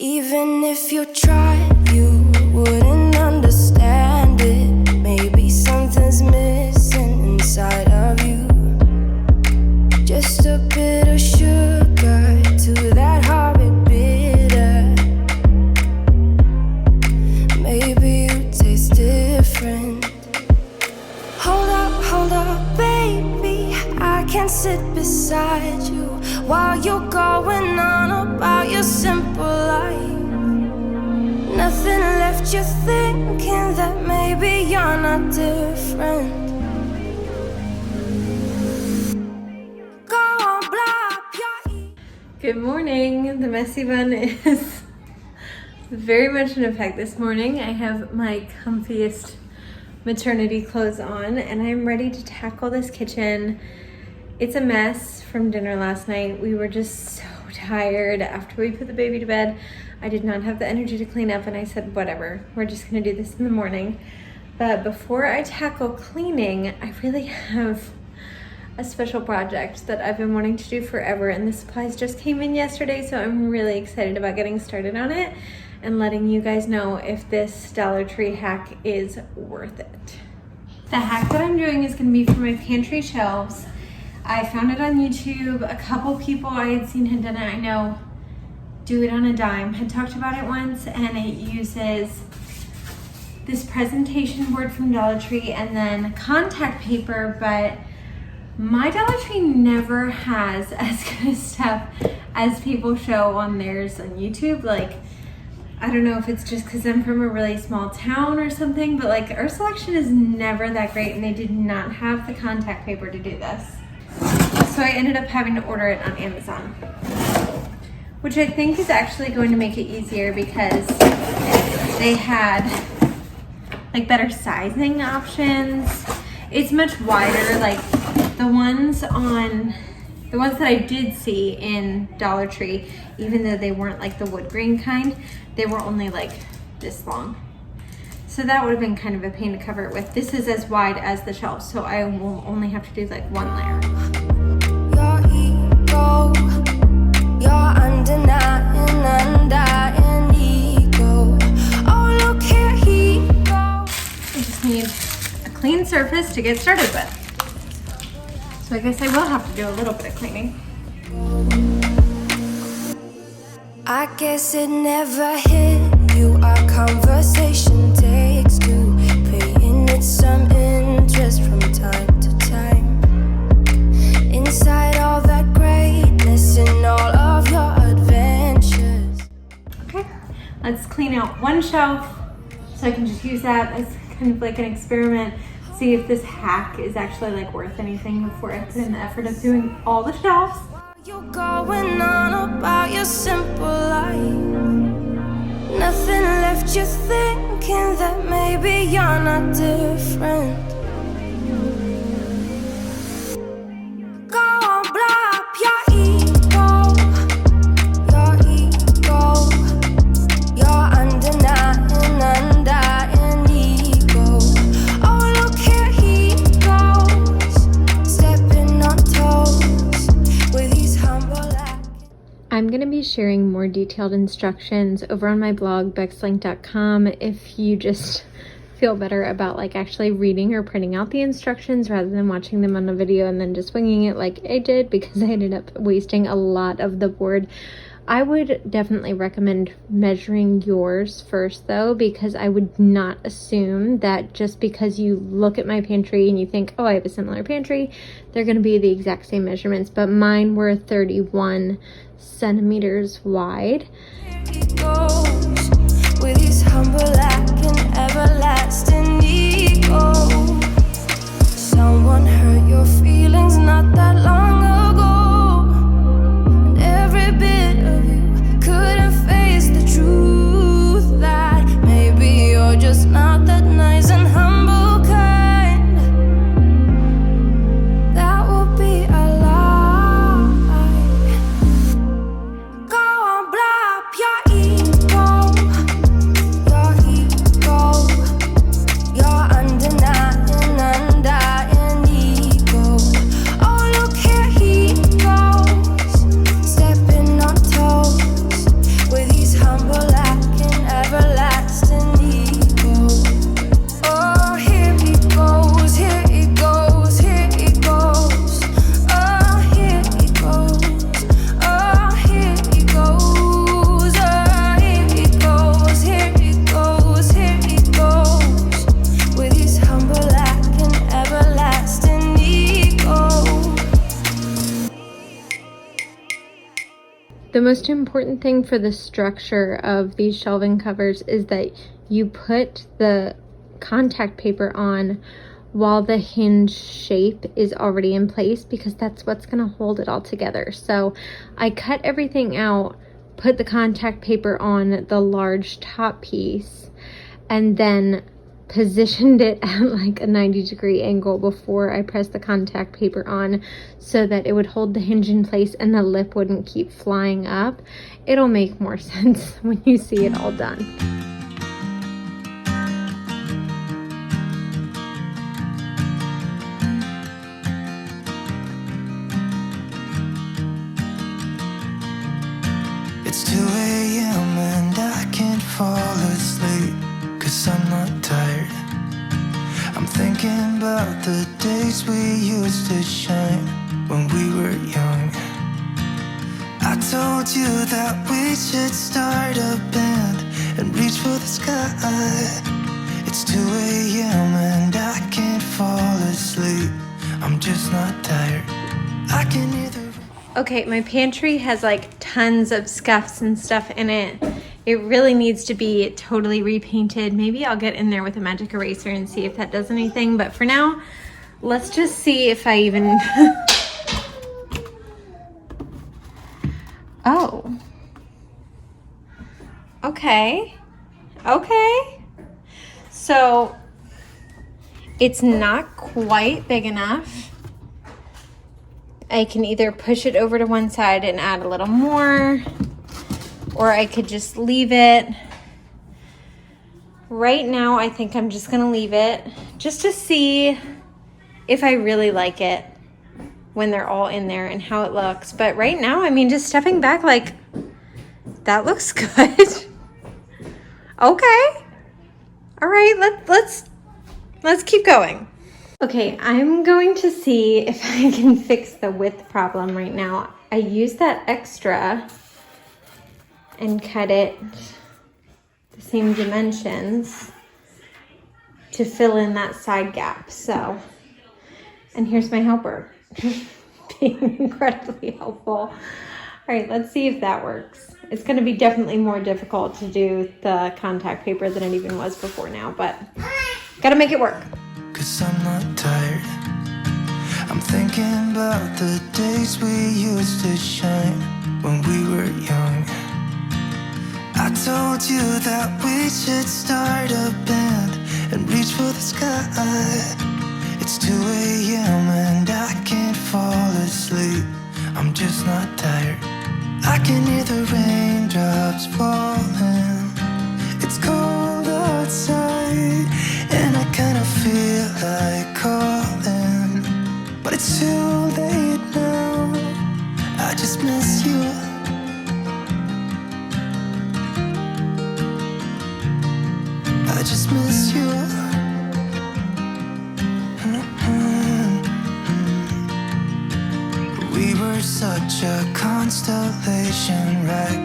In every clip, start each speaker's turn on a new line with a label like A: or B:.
A: Even if you tried, you wouldn't understand it. Maybe something's missing inside of you. Just a bit of sugar to that horrid bitter. Maybe you taste different. Hold up, baby. I can't sit beside you while you're going on about your simple life. Nothing left you thinking that maybe you're not different. Go on, blow up your
B: Good morning. The messy bun is very much in effect this morning. I have my comfiest maternity clothes on and I'm ready to tackle this kitchen. It's a mess from dinner last night. We were just so tired after we put the baby to bed. I did not have the energy to clean up and I said, whatever, we're just gonna do this in the morning. But before I tackle cleaning, I really have a special project that I've been wanting to do forever, and the supplies just came in yesterday, so I'm really excited about getting started on it and letting you guys know if this Dollar Tree hack is worth it. The hack that I'm doing is gonna be for my pantry shelves. I found it on YouTube. A couple people I had seen had done it, I know, do it on a dime, had talked about it once, and it uses this presentation board from Dollar Tree and then contact paper, but my Dollar Tree never has as good a stuff as people show on theirs on YouTube. Like, I don't know if it's just because I'm from a really small town or something, but like our selection is never that great and they did not have the contact paper to do this. So I ended up having to order it on Amazon, which I think is actually going to make it easier because they had like better sizing options. It's much wider. Like the ones that I did see in Dollar Tree, even though they weren't like the wood grain kind, they were only like this long. So that would have been kind of a pain to cover it with. This is as wide as the shelves, so I will only have to do like one layer.
A: Your ego, your undying ego. Oh, look here he goes.
B: I just need a clean surface to get started with. So I guess I will have to do a little bit of cleaning.
A: I guess it never hit you. Our conversation takes two, paying it some interest from time to time. Inside all that greatness and all of your adventures.
B: Okay, let's clean out one shelf so I can just use that as kind of like an experiment. See if this hack is actually like worth anything before I put in the effort of doing all the shelves.
A: You're going on about your simple life. Nothing left you thinking that maybe you're not different. Go on, blow up your ego, your undying ego. Oh, look here he goes, stepping on toes with his humble act.
B: I'm going to be sharing more detailed instructions over on my blog, becslink.com, if you just feel better about like actually reading or printing out the instructions rather than watching them on a video and then just winging it like I did, because I ended up wasting a lot of the board. I would definitely recommend measuring yours first though, because I would not assume that just because you look at my pantry and you think, oh, I have a similar pantry, they're going to be the exact same measurements, but mine were 31 centimeters wide.
A: He goes with his humble act and everlasting ego. Someone hurt your feelings not that long ago, and every bit of you couldn't face the truth that maybe you're just not that nice and humble kind. That would be a lie. Go on, blow up your ego, your undying ego.
B: The most important thing for the structure of these shelving covers is that you put the contact paper on while the hinge shape is already in place, because that's what's going to hold it all together. So I cut everything out, put the contact paper on the large top piece, and then positioned it at like a 90-degree angle before I pressed the contact paper on, so that it would hold the hinge in place and the lip wouldn't keep flying up. It'll make more sense when you see it all done.
A: It's 2 a.m. and I can't fall asleep, 'cause I'm not tired. I'm thinking about the days we used to shine when we were young. I told you that we should start a band and reach for the sky. It's 2 a.m. and I can't fall asleep. I'm just not tired. I can either...
B: Okay, my pantry has like tons of scuffs and stuff in it. It really needs to be totally repainted. Maybe I'll get in there with a magic eraser and see if that does anything. But for now, let's just see if I even... Oh. Okay. Okay. So it's not quite big enough. I can either push it over to one side and add a little more, or I could just leave it. Right now, I think I'm just gonna leave it just to see if I really like it when they're all in there and how it looks. But right now, I mean, just stepping back, like, that looks good. Okay. All right, let's keep going. Okay, I'm going to see if I can fix the width problem right now. I used that extra and cut it the same dimensions to fill in that side gap. So, and here's my helper being incredibly helpful. All right, let's see if that works. It's going to be definitely more difficult to do the contact paper than it even was before now, but gotta make it work.
A: 'Cause I'm not tired. I'm thinking about the days we used to shine when we were young. I told you that we should start a band and reach for the sky. It's 2 a.m. and I can't fall asleep. I'm just not tired. I can hear the raindrops falling. It's cold outside and I kinda feel like calling, but it's too late now. I just miss you. I just miss you. We were such a constellation, right?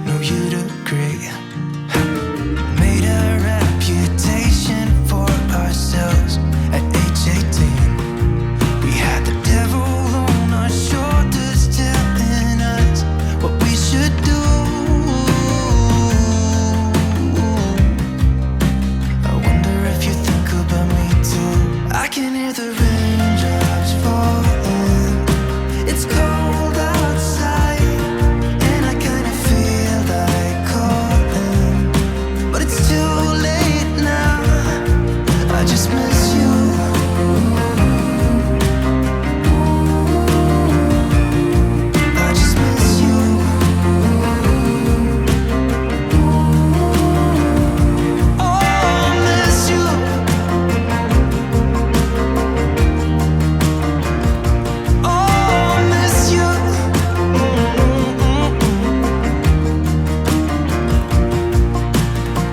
A: No, you'd agree. Made a reputation for ourselves at age 18. We had the devil on our shoulders telling us what we should do. I wonder if you think about me too. I can hear the raindrops falling. It's cold outside and I kinda feel like calling, but it's too late now. I just miss you. I just miss you. Oh, I miss you. Oh, I miss you.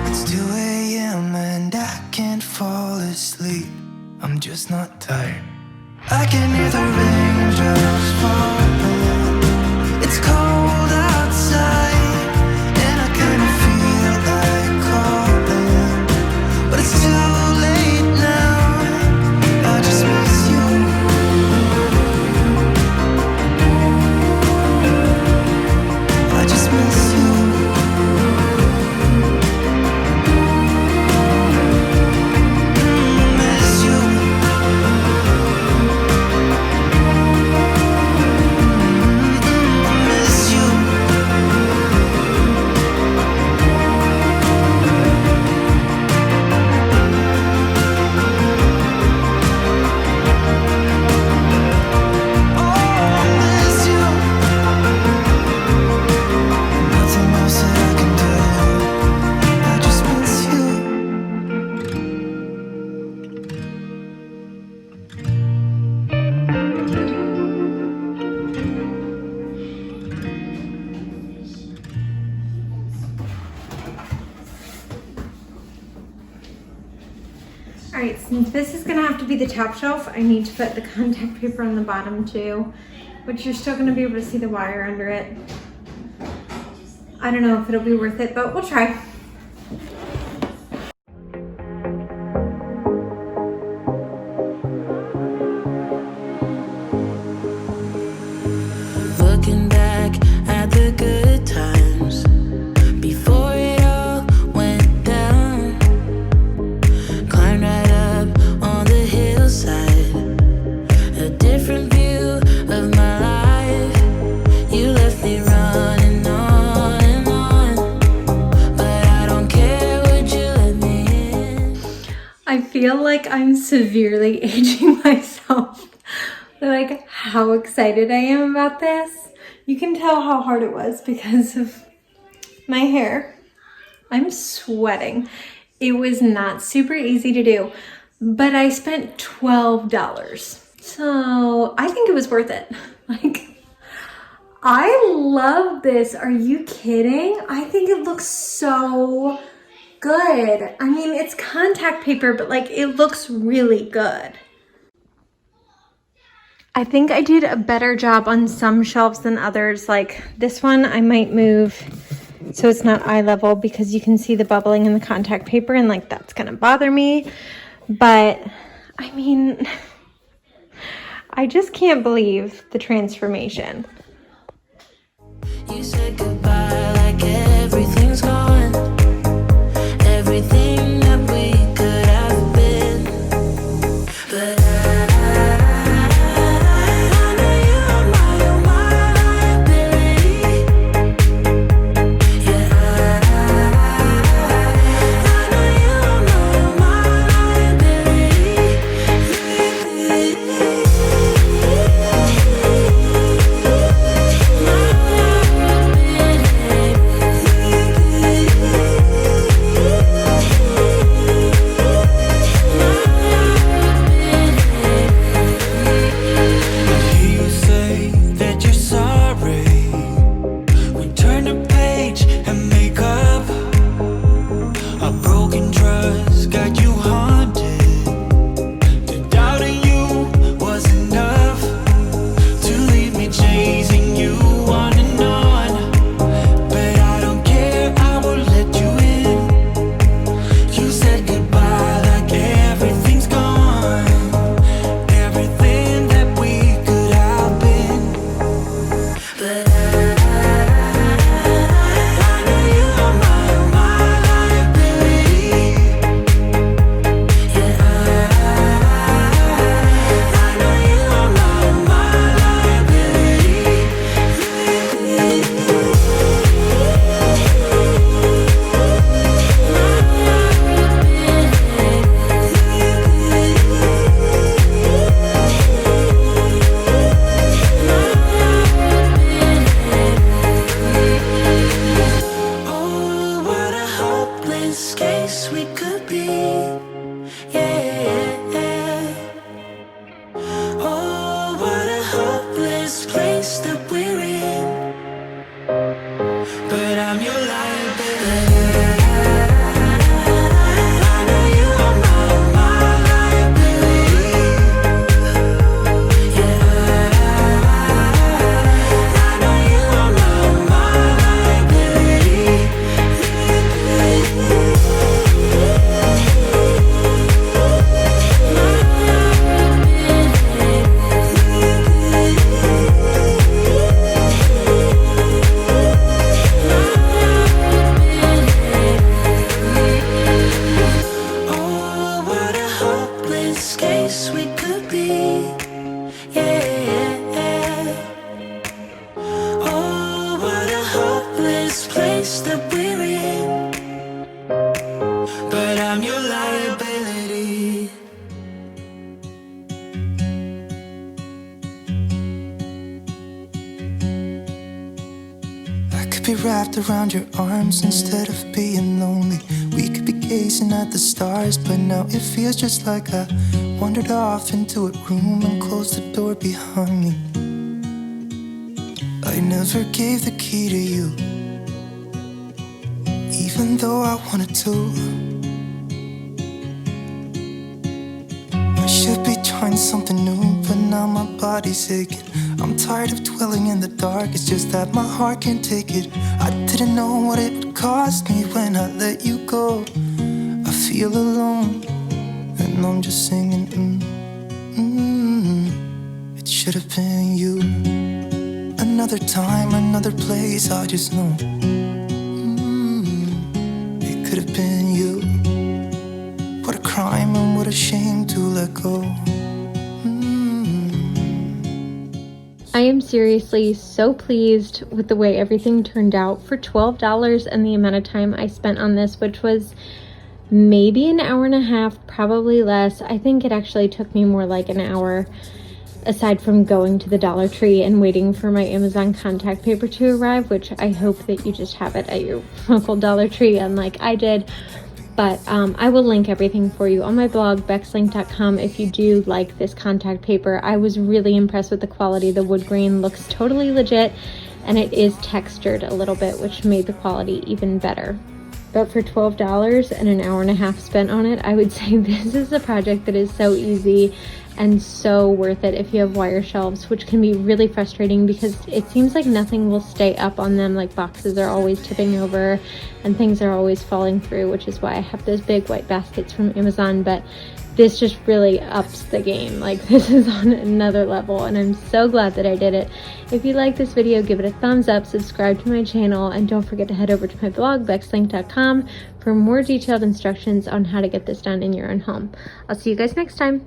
A: It's 2 a.m. and I can't fall asleep. I'm just not tired. I can hear the raindrops falling. It's cold outside and I kinda feel like calling, but it's too late now. I just miss you. I just
B: All right, since this is gonna have to be the top shelf, I need to put the contact paper on the bottom too, which you're still gonna be able to see the wire under it. I don't know if it'll be worth it, but we'll try.
A: Looking back at the good times before it all went down. Climbed right up on the hillside, a different view of my life. You left me running on and on, but I don't care, would you let me in?
B: I feel like I'm severely aging myself. Like how excited I am about this. You can tell how hard it was because of my hair. I'm sweating. It was not super easy to do, but I spent $12. So I think it was worth it. Like, I love this. Are you kidding? I think it looks so good. I mean, it's contact paper, but like it looks really good. I think I did a better job on some shelves than others. Like this one, I might move so it's not eye level because you can see the bubbling in the contact paper and like that's gonna bother me. But I mean, I just can't believe the transformation.
A: You said goodbye like everything's gone, everything that we could have been. But I know you are my liability. Yeah, I know you are my liability. You say that you're sorry. We turn the page and make up. A broken trust got you haunted. The doubt in you was enough to leave me chasing you on and on. But I don't care, I will let you in. You said goodbye like everything's gone, everything that we could have been. But I know you are my liability. Yeah, I know you are my liability. Oh, what a hopeless case we could be. Yeah. Oh, what a hopeless place that we're in. But I'm your liability. I know you are my liability. Yeah, I know you are my liability. Oh, what a hopeless case we could be. Yeah. Oh, what a hopeless place that we're in. But I'm your liability. I could be wrapped around your arms instead of being lonely. We could be gazing at the stars, but now it feels just like I wandered off into a room and closed the door behind me. I never gave the key to you, even though I wanted to.
C: find something new, but now my body's aching. I'm tired of dwelling in the dark, it's just that my heart can't take it. I didn't know what it would cost me when I let you go. I feel alone, and I'm just singing, It should have been you. Another time, another place, I just know. It could have been you. What a crime and what a shame to let go.
B: I am seriously so pleased with the way everything turned out for $12 and the amount of time I spent on this, which was maybe an hour and a half, probably less. I think it actually took me more like an hour, aside from going to the Dollar Tree and waiting for my Amazon contact paper to arrive, which I hope that you just have it at your local Dollar Tree, unlike I did. But I will link everything for you on my blog, becslink.com, if you do like this contact paper. I was really impressed with the quality. The wood grain looks totally legit, and it is textured a little bit, which made the quality even better. But for $12 and an hour and a half spent on it, I would say this is a project that is so easy and so worth it if you have wire shelves, which can be really frustrating because it seems like nothing will stay up on them. Like boxes are always tipping over and things are always falling through, which is why I have those big white baskets from Amazon. But this just really ups the game. Like, this is on another level, and I'm so glad that I did it. If you like this video, give it a thumbs up, subscribe to my channel, and don't forget to head over to my blog, becslink.com, for more detailed instructions on how to get this done in your own home. I'll see you guys next time.